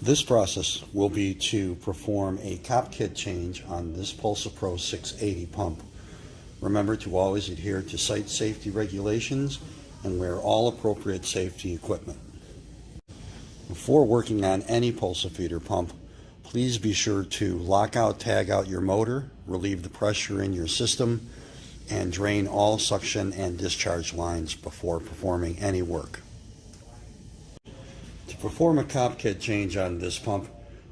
This process will be to perform a Kopkit change on this PulsaPro 680 pump. Remember to always adhere to site safety regulations and wear all appropriate safety equipment. Before working on any PulsaFeeder pump, please be sure to lock out, tag out your motor, relieve the pressure in your system, and drain all suction and discharge lines before performing any work. To perform a Kopkit change on this pump,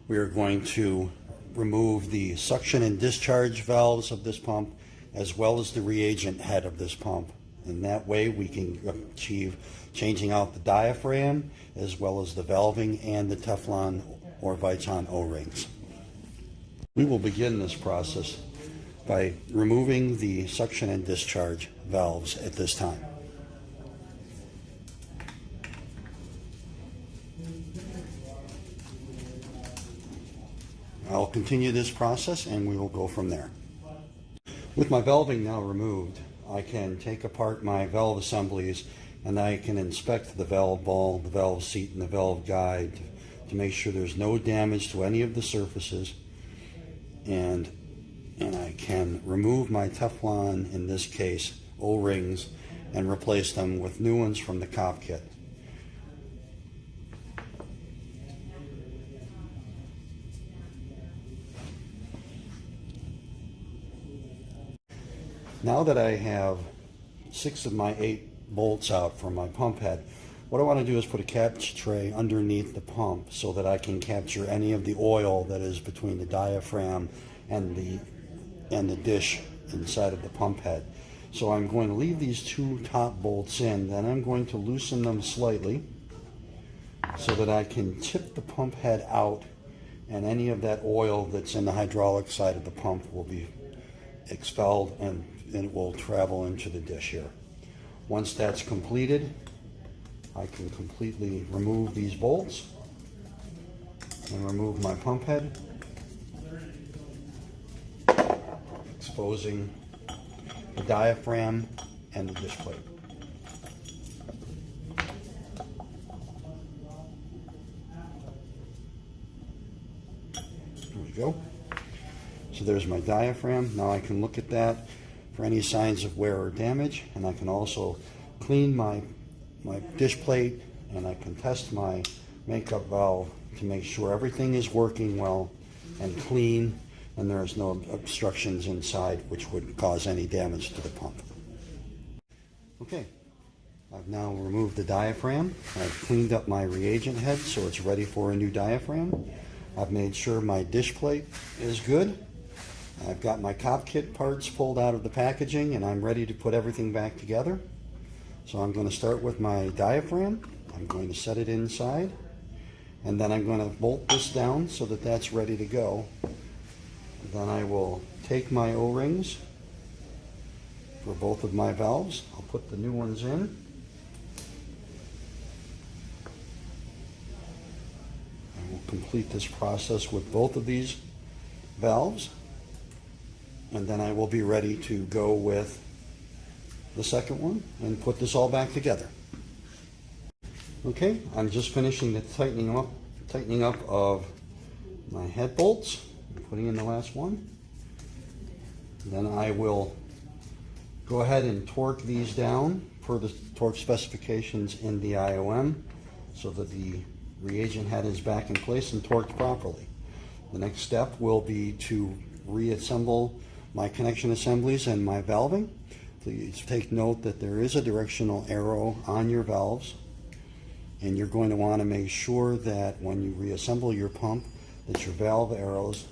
we are going to remove the suction and discharge valves of this pump as well as the reagent head of this pump. And that way we can achieve changing out the diaphragm as well as the valving and the Teflon or Viton O-rings. We will begin this process by removing the suction and discharge valves at this time. I'll continue this process and we will go from there. With my valving now removed, I can take apart my valve assemblies and I can inspect the valve ball, the valve seat, and the valve guide to make sure there's no damage to any of the surfaces. And I can remove my Teflon, in this case, O-rings, and replace them with new ones from the Kopkit. Now that I have 6 of my 8 bolts out from my pump head, what I want to do is put a capture tray underneath the pump so that I can capture any of the oil that is between the diaphragm and the dish inside of the pump head. So I'm going to leave these 2 top bolts in, then I'm going to loosen them slightly so that I can tip the pump head out, and any of that oil that's in the hydraulic side of the pump will be expelled and it will travel into the dish here. Once that's completed, I can completely remove these bolts and remove my pump head, exposing the diaphragm and the dish plate. There we go. So there's my diaphragm. Now I can look at that for any signs of wear or damage, and I can also clean my dish plate, and I can test my makeup valve to make sure everything is working well and clean and there's no obstructions inside which would cause any damage to the pump. Okay, I've now removed the diaphragm. I've cleaned up my reagent head so it's ready for a new diaphragm. I've made sure my dish plate is good. I've got my Kopkit parts pulled out of the packaging and I'm ready to put everything back together. So I'm going to start with my diaphragm. I'm going to set it inside, and then I'm going to bolt this down so that that's ready to go. Then I will take my O-rings for both of my valves. I'll put the new ones in. I will complete this process with both of these valves, and then I will be ready to go with the second one and put this all back together. Okay, I'm just finishing the tightening up of my head bolts. I'm putting in the last one. Then I will go ahead and torque these down per the torque specifications in the IOM so that the reagent head is back in place and torqued properly. The next step will be to reassemble my connection assemblies and my valving. Please take note that there is a directional arrow on your valves, and you're going to want to make sure that when you reassemble your pump that your valve arrows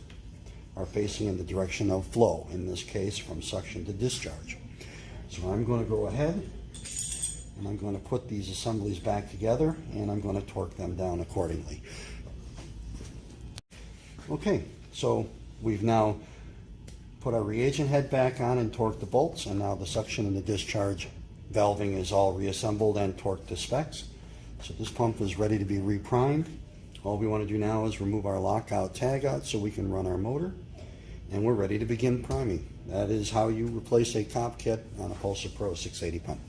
are facing in the direction of flow, in this case from suction to discharge. So I'm going to go ahead and I'm going to put these assemblies back together and I'm going to torque them down accordingly. Okay, so we've now put our reagent head back on and torqued the bolts, and now the suction and the discharge valving is all reassembled and torqued to specs. So this pump is ready to be reprimed. All we want to do now is remove our lockout tag out so we can run our motor, and we're ready to begin priming. That is how you replace a Kopkit on a PulsaPro 680 pump.